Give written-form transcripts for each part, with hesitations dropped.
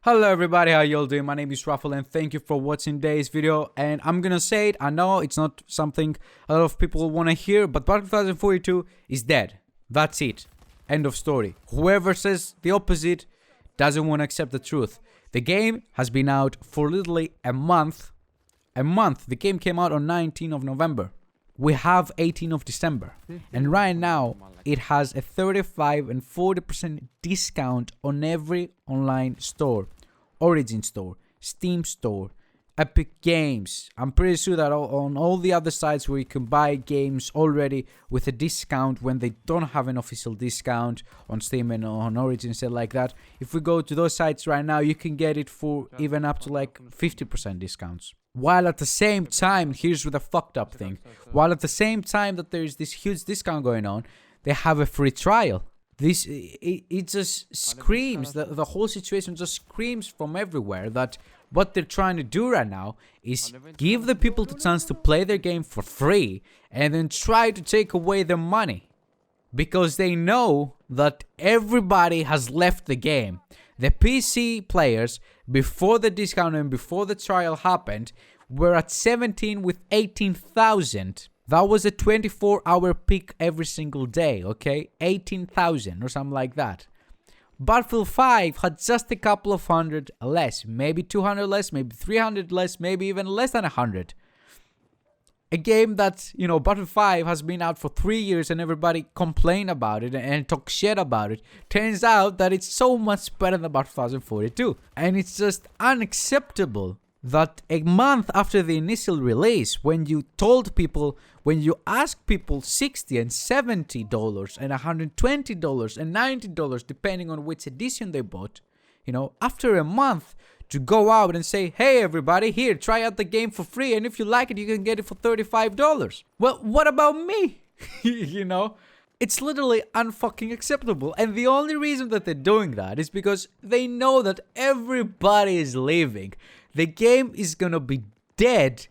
Hello everybody, how y'all doing? My name is Raffle and thank you for watching today's video. And I'm gonna say it, I know it's not something a lot of people want to hear, but Battlefield 2042 is dead. That's it. End of story. Whoever says the opposite doesn't want to accept the truth. The game has been out for literally a month. The game came out on 19th of November. We have 18th of December. And right now, it has a 35 and 40% discount on every online store. Origin store, Steam store, Epic Games. I'm pretty sure that on all the other sites where you can buy games already with a discount when they don't have an official discount on Steam and on Origin, stuff like that. If we go to those sites right now, you can get it for even up to like 50% discounts. While at the same time, here's the fucked up thing. While at the same time that there's this huge discount going on, they have a free trial. It just screams, the whole situation just screams from everywhere that what they're trying to do right now is give the people the chance to play their game for free and then try to take away their money. Because they know that everybody has left the game. The PC players, before the discount and before the trial happened, were at 17 with 18,000. That was a 24-hour peak every single day, okay? 18,000 or something like that. Battlefield 5 had just a couple of hundred less. Maybe 200 less, maybe 300 less, maybe even less than 100. A game that, Battlefield 5 has been out for 3 years and everybody complain about it and talk shit about it. Turns out that it's so much better than Battlefield 2042. And it's just unacceptable that a month after the initial release, when you asked people $60 and $70 and $120 and $90, depending on which edition they bought, after a month, to go out and say, hey everybody, here, try out the game for free, and if you like it, you can get it for $35. Well, what about me? It's literally unfucking acceptable. And the only reason that they're doing that is because they know that everybody is leaving. The game is gonna be dead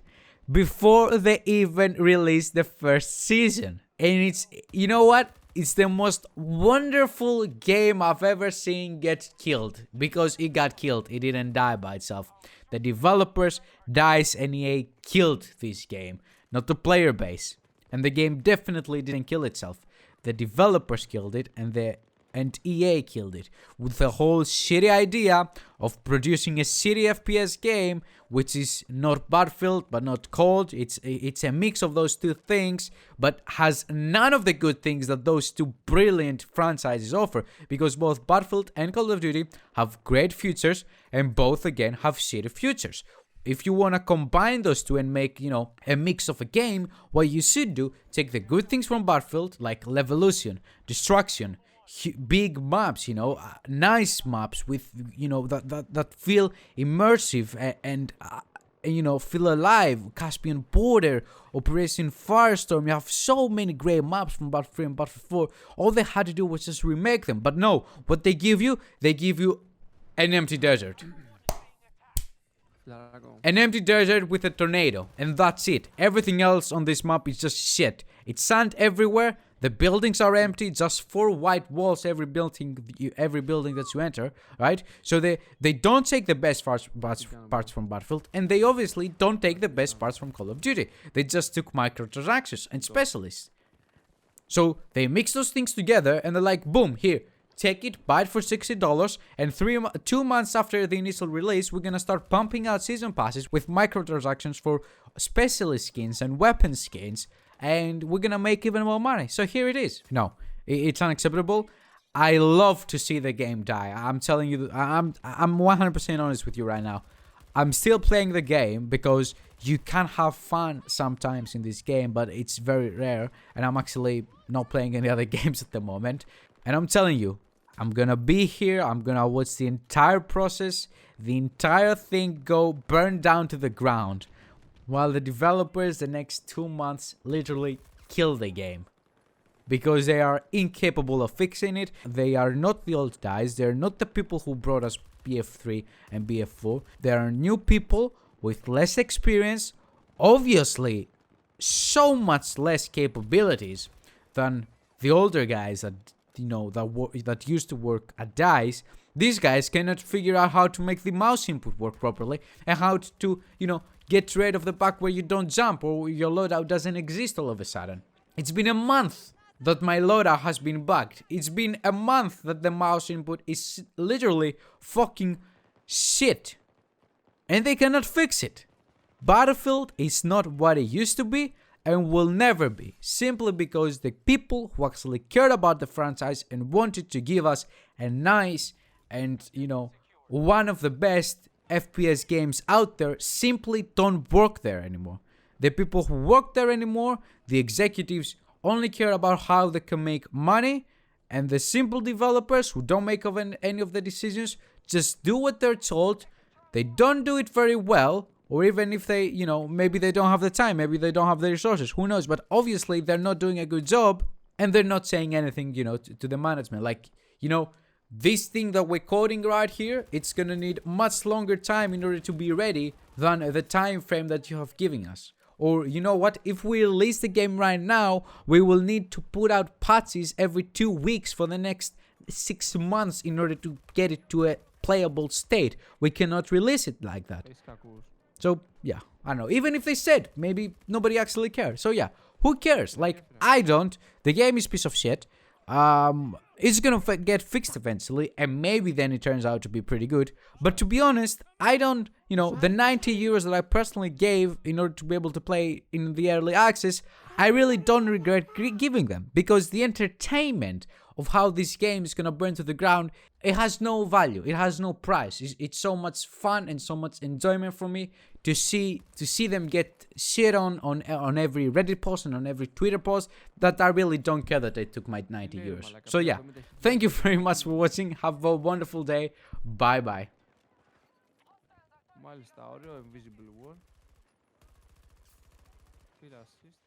before they even release the first season. And it's, you know what? It's the most wonderful game I've ever seen get killed. Because it got killed. It didn't die by itself. The developers, DICE, and EA killed this game. Not the player base. And the game definitely didn't kill itself. The developers killed it and EA killed it. With the whole shitty idea of producing a shitty FPS game, which is not Battlefield, but not Cold. It's a mix of those two things, but has none of the good things that those two brilliant franchises offer. Because both Battlefield and Call of Duty have great futures, and both again have shitty futures. If you want to combine those two and make, a mix of a game, what you should do, take the good things from Battlefield, like Levolution, Destruction, big maps, nice maps with, that feel immersive and feel alive. Caspian Border, Operation Firestorm. You have so many great maps from Battlefield 3 and Battlefield 4. All they had to do was just remake them. But no, what they give you an empty desert. An empty desert with a tornado, and that's it. Everything else on this map is just shit. It's sand everywhere. The buildings are empty, just 4 white walls every building that you enter, right? So they don't take the best parts from Battlefield, and they obviously don't take the best parts from Call of Duty. They just took microtransactions and specialists. So they mix those things together, and they're like, boom, here. Take it, buy it for $60, and 2 months after the initial release, we're gonna start pumping out season passes with microtransactions for specialist skins and weapon skins, and we're gonna make even more money. So here it is. No, it's unacceptable. I love to see the game die. I'm telling you, I'm 100% honest with you right now. I'm still playing the game because you can have fun sometimes in this game, but it's very rare, and I'm actually not playing any other games at the moment. And I'm telling you, I'm gonna be here, I'm gonna watch the entire process, the entire thing go burn down to the ground, while the developers the next 2 months literally kill the game. Because they are incapable of fixing it. They are not the old guys, they're not the people who brought us BF3 and BF4. They are new people with less experience, obviously so much less capabilities than the older guys that that used to work at DICE, These guys cannot figure out how to make the mouse input work properly and how to, get rid of the bug where you don't jump or your loadout doesn't exist all of a sudden. It's been a month that my loadout has been bugged. It's been a month that the mouse input is literally fucking shit. And they cannot fix it. Battlefield is not what it used to be and will never be, simply because the people who actually cared about the franchise and wanted to give us a nice and, one of the best FPS games out there simply don't work there anymore. The people who work there anymore, the executives, only care about how they can make money, and the simple developers who don't make any of the decisions just do what they're told. They don't do it very well, or even if they, maybe they don't have the time, maybe they don't have the resources, who knows, but obviously they're not doing a good job, and they're not saying anything, to the management. Like, this thing that we're coding right here, it's gonna need much longer time in order to be ready than the time frame that you have given us. Or you know what, if we release the game right now, we will need to put out patches every 2 weeks for the next 6 months in order to get it to a playable state. We cannot release it like that. So yeah, I don't know. Even if they said, maybe nobody actually cares. So yeah, who cares? Like, I don't. The game is a piece of shit. It's gonna get fixed eventually, and maybe then it turns out to be pretty good. But to be honest, I don't, the 90 euros that I personally gave in order to be able to play in the early access, I really don't regret giving them, because the entertainment of how this game is gonna burn to the ground, it has no value, it has no price. It's so much fun and so much enjoyment for me to see them get shit on every Reddit post and on every Twitter post, that I really don't care that they took my 90 euros. So yeah, thank you very much for watching. Have a wonderful day. Bye bye. Μάλιστα, ωραίο invisible wall. Πήρα assist.